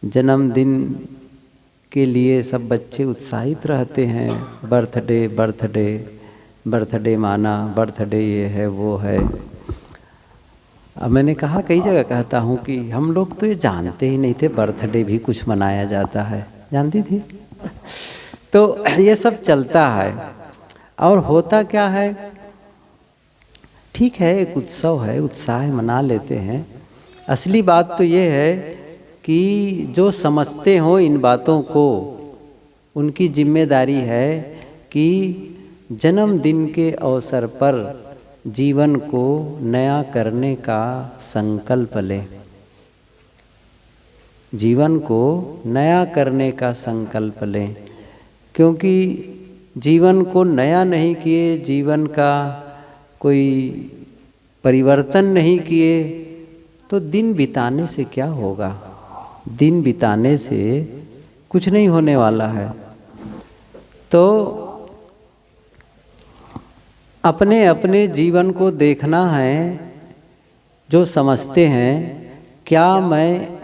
जन्मदिन के लिए सब बच्चे उत्साहित रहते हैं। बर्थडे बर्थडे बर्थडे माना, बर्थडे ये है वो है। अब मैंने कहा, कई जगह कहता हूँ कि हम लोग तो ये जानते ही नहीं थे बर्थडे भी कुछ मनाया जाता है। जानती थी? तो ये सब चलता है। और होता क्या है, ठीक है एक उत्सव है, उत्साह है, मना लेते हैं। असली बात तो ये है कि जो समझते हो इन बातों को, उनकी जिम्मेदारी है कि जन्मदिन के अवसर पर जीवन को नया करने का संकल्प लें। जीवन को नया करने का संकल्प लें, क्योंकि जीवन को नया नहीं किए, जीवन का कोई परिवर्तन नहीं किए तो दिन बिताने से क्या होगा? दिन बिताने से कुछ नहीं होने वाला है। तो अपने अपने जीवन को देखना है। जो समझते हैं, क्या मैं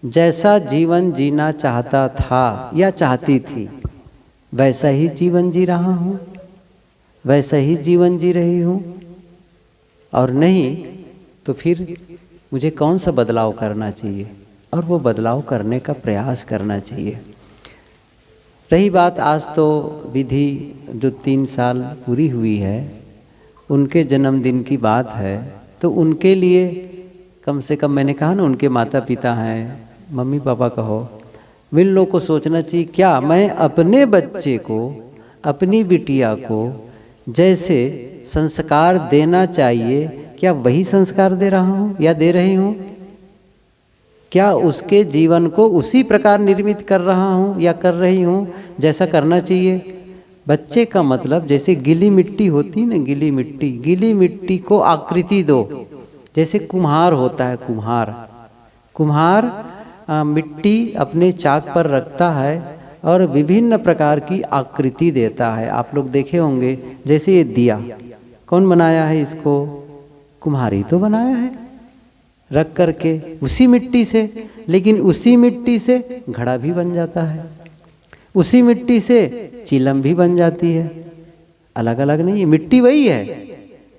जैसा जीवन जीना चाहता था या चाहती थी वैसा ही जीवन जी रहा हूँ, वैसा ही जीवन जी रही हूँ? और नहीं तो फिर मुझे कौन सा बदलाव करना चाहिए, और वो बदलाव करने का प्रयास करना चाहिए। रही बात आज तो विधि जो 3 साल पूरी हुई है, उनके जन्मदिन की बात है, तो उनके लिए कम से कम मैंने कहा ना, उनके माता पिता हैं, मम्मी पापा कहो, इन लोगों को सोचना चाहिए क्या मैं अपने बच्चे को, अपनी बिटिया को जैसे संस्कार देना चाहिए, क्या वही संस्कार दे रहा हूँ या दे रही हूँ? क्या उसके जीवन को उसी प्रकार निर्मित कर रहा हूँ या कर रही हूँ जैसा करना चाहिए? बच्चे का मतलब जैसे गीली मिट्टी होती ना, गीली मिट्टी को आकृति दो। जैसे कुम्हार होता है, कुम्हार मिट्टी अपने चाक पर रखता है और विभिन्न प्रकार की आकृति देता है। आप लोग देखे होंगे, जैसे ये दिया कौन बनाया है? इसको कुम्हार ही तो बनाया है, रख करके उसी मिट्टी से। लेकिन उसी मिट्टी से घड़ा भी बन जाता है, उसी मिट्टी से चिलम भी बन जाती है। अलग अलग नहीं, मिट्टी वही है,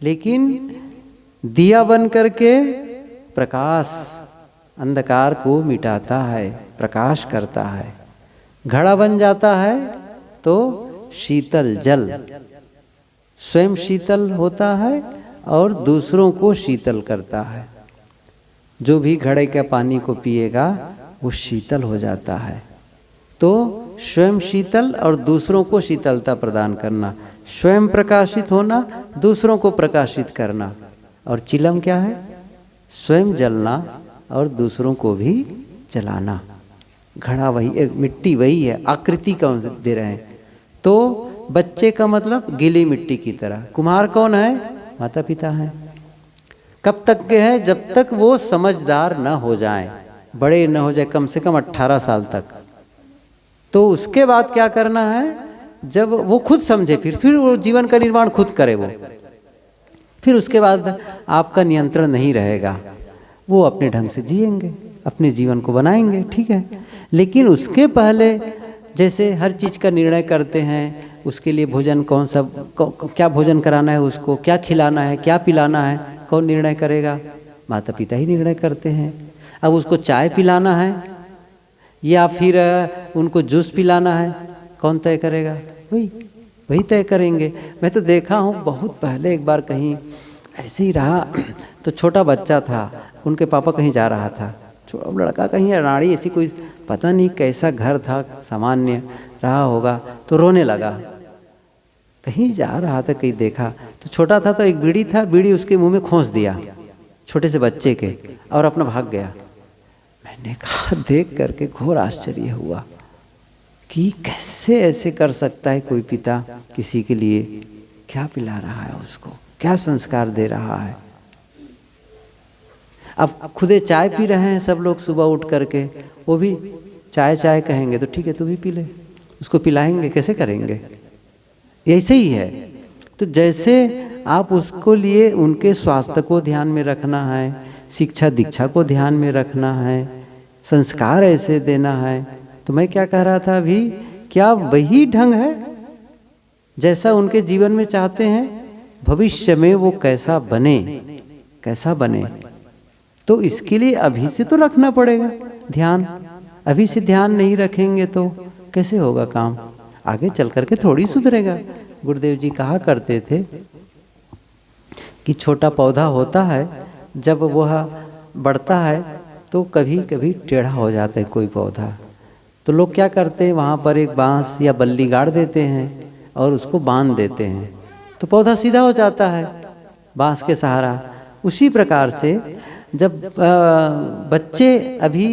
लेकिन दिया बन करके प्रकाश अंधकार को मिटाता है, प्रकाश करता है। घड़ा बन जाता है तो शीतल जल, स्वयं शीतल होता है और दूसरों को शीतल करता है। जो भी घड़े के पानी को पिएगा वो शीतल हो जाता है। तो स्वयं शीतल और दूसरों को शीतलता प्रदान करना, स्वयं प्रकाशित होना, दूसरों को प्रकाशित करना। और चिलम क्या है? स्वयं जलना और दूसरों को भी जलाना। घड़ा वही, एक मिट्टी वही है, आकृति कौन दे रहे हैं? तो बच्चे का मतलब गीली मिट्टी की तरह। कुम्हार कौन है? माता पिता हैं। कब तक के हैं? जब तक वो समझदार न हो जाएं, बड़े न हो जाए, कम से कम 18 साल तक। तो उसके बाद क्या करना है? जब वो खुद समझे, फिर वो जीवन का निर्माण खुद करे, वो फिर उसके बाद आपका नियंत्रण नहीं रहेगा। वो अपने ढंग से जिएंगे, अपने जीवन को बनाएंगे, ठीक है। लेकिन उसके पहले जैसे हर चीज़ का निर्णय करते हैं, उसके लिए भोजन कौन सा, क्या भोजन कराना है, उसको क्या खिलाना है, क्या पिलाना है, कौन निर्णय करेगा? माता पिता ही निर्णय करते हैं। अब उसको चाय पिलाना है या फिर उनको जूस पिलाना है, कौन तय करेगा? वही तय करेंगे। मैं तो देखा हूँ बहुत पहले, एक बार कहीं ऐसे ही रहा, तो छोटा बच्चा था, उनके पापा कहीं जा रहा था, लड़का कहीं अनाड़ी ऐसी कोई पता नहीं कैसा घर था, सामान्य रहा होगा, तो रोने लगा। कहीं जा रहा था, कहीं देखा तो छोटा था, तो एक बीड़ी था, बीड़ी उसके मुंह में खोस दिया छोटे से बच्चे के, और अपना भाग गया। मैंने कहा, देख करके घोर आश्चर्य हुआ कि कैसे ऐसे कर सकता है कोई पिता किसी के लिए? क्या पिला रहा है उसको, क्या संस्कार दे रहा है? अब खुदे चाय पी रहे हैं सब लोग सुबह उठ करके, वो भी चाय कहेंगे तो ठीक है तू भी पी ले, उसको पिलाएंगे, कैसे करेंगे? ऐसे ही है। तो जैसे आप उसको लिए उनके स्वास्थ्य को ध्यान में रखना है, शिक्षा दीक्षा को ध्यान में रखना है, संस्कार ऐसे देना है। तो मैं क्या कह रहा था अभी, क्या वही ढंग है जैसा उनके जीवन में चाहते हैं, भविष्य में वो कैसा बने, कैसा बने? तो इसके लिए अभी से तो रखना पड़ेगा ध्यान। अभी से ध्यान नहीं रखेंगे तो कैसे होगा काम? आगे चल करके थोड़ी सुधरेगा। गुरुदेव जी कहा करते थे कि छोटा पौधा होता है, जब वह बढ़ता है तो कभी कभी टेढ़ा हो जाता है कोई पौधा। तो लोग क्या करते हैं, वहाँ पर एक बांस या बल्ली गाड़ देते हैं और उसको बांध देते हैं, तो पौधा सीधा हो जाता है बांस के सहारा। उसी प्रकार से जब बच्चे अभी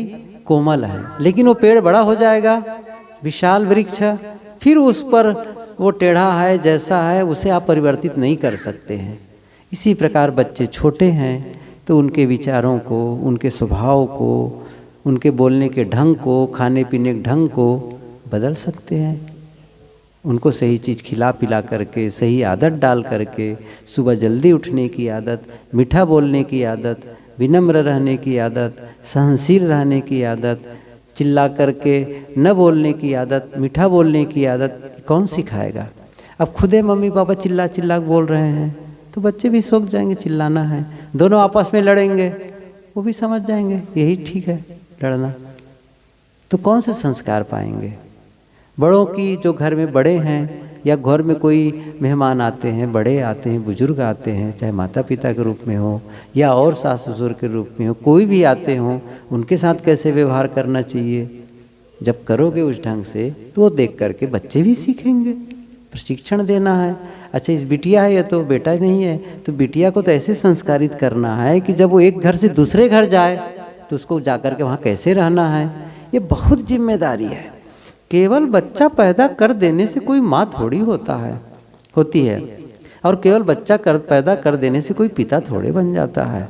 कोमल हैं, लेकिन वो पेड़ बड़ा हो जाएगा, विशाल वृक्ष, फिर उस पर वो टेढ़ा है जैसा है उसे आप परिवर्तित नहीं कर सकते हैं। इसी प्रकार बच्चे छोटे हैं तो उनके विचारों को, उनके स्वभाव को, उनके बोलने के ढंग को, खाने पीने के ढंग को बदल सकते हैं। उनको सही चीज़ खिला पिला करके, सही आदत डाल करके, सुबह जल्दी उठने की आदत, मीठा बोलने की आदत, विनम्र रहने की आदत, सहनशील रहने की आदत, चिल्ला करके न बोलने की आदत, मीठा बोलने की आदत कौन सिखाएगा? अब खुदे मम्मी पापा चिल्ला चिल्ला बोल रहे हैं तो बच्चे भी सोच जाएंगे चिल्लाना है। दोनों आपस में लड़ेंगे, वो भी समझ जाएंगे यही ठीक है लड़ना। तो कौन से संस्कार पाएंगे? बड़ों की, जो घर में बड़े हैं या घर में कोई मेहमान आते हैं, बड़े आते हैं, बुजुर्ग आते हैं, चाहे माता पिता के रूप में हो या और सास ससुर के रूप में हो, कोई भी आते हों, उनके साथ कैसे व्यवहार करना चाहिए, जब करोगे उस ढंग से तो वो देख करके बच्चे भी सीखेंगे। प्रशिक्षण देना है। अच्छा, इस बिटिया है या तो बेटा नहीं है, तो बिटिया को तो ऐसे संस्कारित करना है कि जब वो एक घर से दूसरे घर जाए तो उसको जाकर के वहाँ कैसे रहना है। ये बहुत जिम्मेदारी है। केवल बच्चा पैदा कर देने से कोई माँ थोड़ी होती है, और केवल बच्चा पैदा कर देने से कोई पिता थोड़े बन जाता है।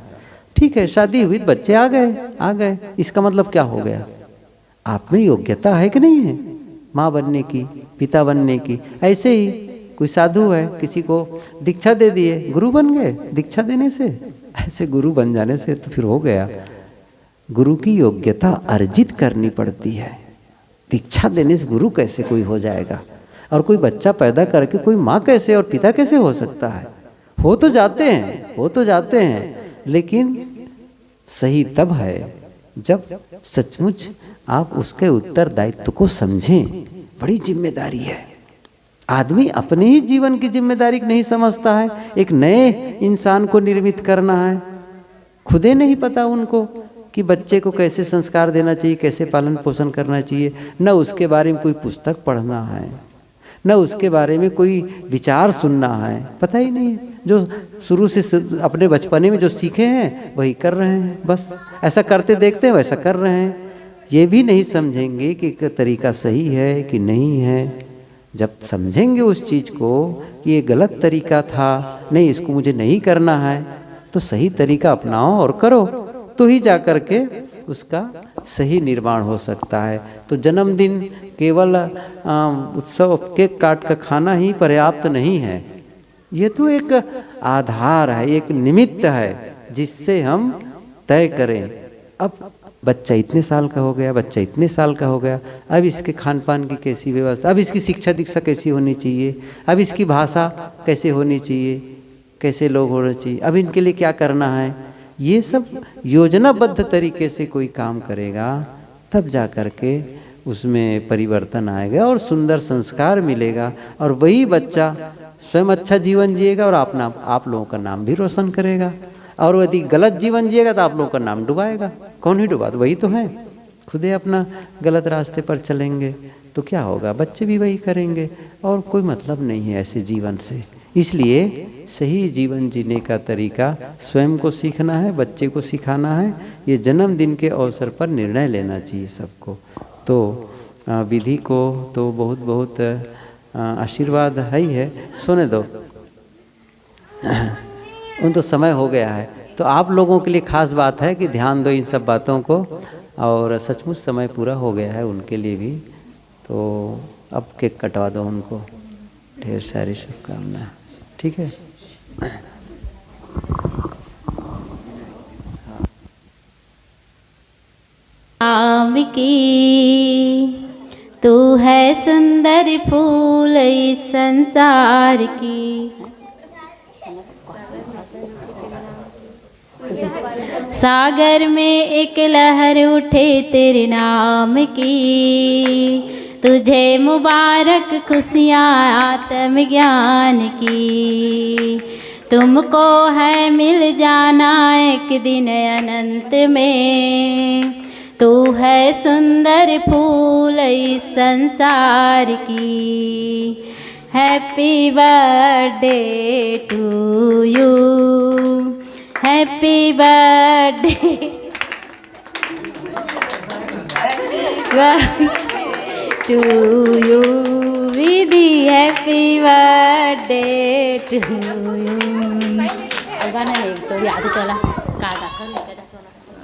ठीक है, शादी हुई, बच्चे आ गए, इसका मतलब क्या हो गया? आप में योग्यता है कि नहीं है माँ बनने की, पिता बनने की? ऐसे ही कोई साधु है, किसी को दीक्षा दे दिए, गुरु बन गए दीक्षा देने से। ऐसे गुरु बन जाने से तो फिर हो गया। गुरु की योग्यता अर्जित करनी पड़ती है। दीक्षा देने से गुरु कैसे कोई हो जाएगा? और कोई बच्चा पैदा करके कोई माँ कैसे और पिता कैसे हो सकता है? हो तो जाते हैं, लेकिन सही तब है जब सचमुच आप उसके उत्तरदायित्व को समझें। बड़ी जिम्मेदारी है। आदमी अपने ही जीवन की जिम्मेदारी नहीं समझता है। एक नए इंसान को निर्मित करना है, खुदे नहीं पता उनको कि बच्चे को कैसे संस्कार देना चाहिए, कैसे पालन पोषण करना चाहिए। न उसके बारे में कोई पुस्तक पढ़ना है, न उसके बारे में कोई विचार सुनना है, पता ही नहीं है। जो शुरू से अपने बचपने में जो सीखे हैं वही कर रहे हैं, बस ऐसा करते देखते हैं वैसा कर रहे हैं। ये भी नहीं समझेंगे कि तरीका सही है कि नहीं है। जब समझेंगे उस चीज़ को कि ये गलत तरीका था, नहीं इसको मुझे नहीं करना है, तो सही तरीका अपनाओ और करो, तो ही जा कर के उसका सही निर्माण हो सकता है। तो जन्मदिन केवल उत्सव केक काट कर खाना ही पर्याप्त नहीं है। ये तो एक आधार है, एक निमित्त है जिससे हम तय करें। अब बच्चा इतने साल का हो गया, बच्चा इतने साल का हो गया, अब इसके खान पान की कैसी व्यवस्था, अब इसकी शिक्षा दीक्षा कैसी होनी चाहिए, अब इसकी भाषा कैसे होनी चाहिए, कैसे लोग होना चाहिए, अब इनके लिए क्या करना है। ये सब योजनाबद्ध तरीके से कोई काम करेगा तब जा कर के उसमें परिवर्तन आएगा और सुंदर संस्कार मिलेगा, और वही बच्चा स्वयं अच्छा जीवन जिएगा और आप लोगों का नाम भी रोशन करेगा। और यदि गलत जीवन जिएगा तो आप लोगों का नाम डुबाएगा। कौन ही डुबा? वही तो है, खुदे अपना गलत रास्ते पर चलेंगे तो क्या होगा? बच्चे भी वही करेंगे, और कोई मतलब नहीं है ऐसे जीवन से। इसलिए सही जीवन जीने का तरीका स्वयं को सीखना है, बच्चे को सिखाना है। ये जन्मदिन के अवसर पर निर्णय लेना चाहिए सबको। तो विधि को तो बहुत बहुत आशीर्वाद है ही है। सोने दो, उन तो समय हो गया है। तो आप लोगों के लिए खास बात है कि ध्यान दो इन सब बातों को, और सचमुच समय पूरा हो गया है उनके लिए भी। तो अब केक कटवा दो उनको। ढेर सारी शुभकामनाएं। ठीक है। नाम की। तू है सुंदर फूल इस संसार की। सागर में एक लहर उठे तेरे नाम की। तुझे मुबारक खुशियाँ आत्म ज्ञान की। तुमको है मिल जाना एक दिन अनंत में। तू है सुंदर फूल इस संसार की। Happy birthday to you, happy birthday to you Vidhi, happy birthday to you. गाना एक तो याद चला का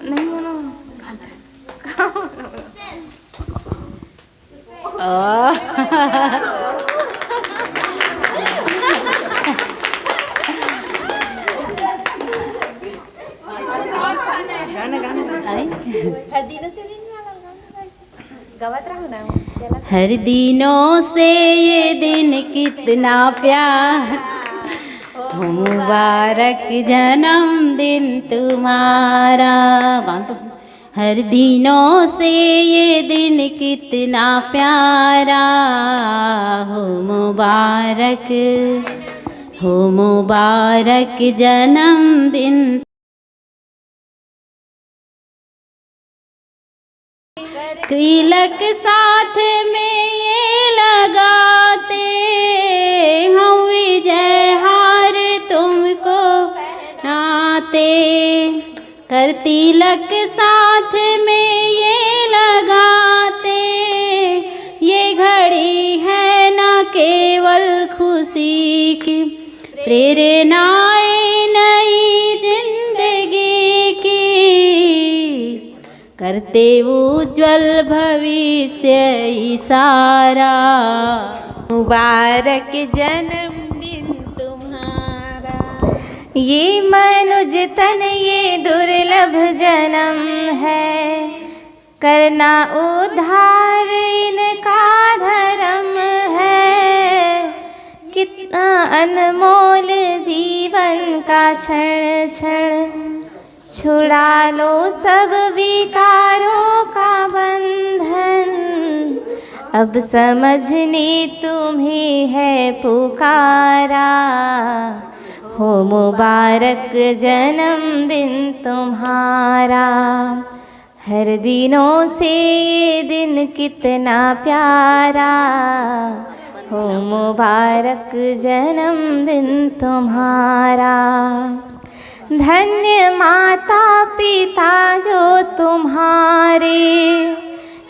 नहीं बोलो हर दिनों से ये दिन कितना प्यार। मुबारक जन्मदिन तुम्हारा। हर दिनों से ये दिन कितना प्यारा। हो मुबारक, हो मुबारक जन्मदिन। तिलक साथ में ये लगाते हम, विजय हार तुमको नाते। कर तिलक साथ में ये लगाते, ये घड़ी है ना केवल खुशी की प्रेरणाएं नई जिंदगी की। करते उज्ज्वल भविष्य इशारा। मुबारक जन्मदिन तुम्हारा। ये मनुज तन ये दुर्लभ जन्म है, करना उद्धार इनका धर्म है। कितना अनमोल जीवन का क्षण क्षण, छुड़ा लो सब विकारों का बंधन। अब समझने तुम्हें है पुकारा। हो मुबारक जन्मदिन तुम्हारा। हर दिनों से ये दिन कितना प्यारा। हो मुबारक जन्मदिन तुम्हारा। धन्य माता पिता जो तुम्हारे,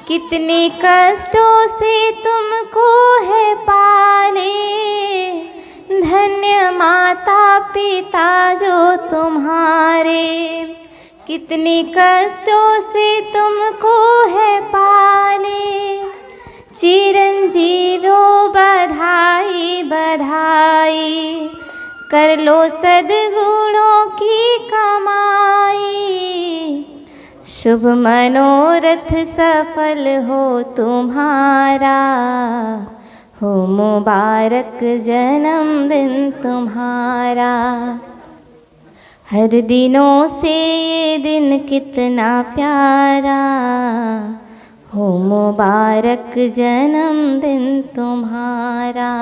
कितने कष्टों से तुमको है पाले। धन्य माता पिता जो तुम्हारे, कितने कष्टों से तुमको है पाले। चिरंजीवों बधाई बधाई, कर लो सद्गुणों की कमाई। शुभ मनोरथ सफल हो तुम्हारा। हो मुबारक जन्मदिन तुम्हारा। हर दिनों से ये दिन कितना प्यारा। हो मुबारक जन्मदिन तुम्हारा।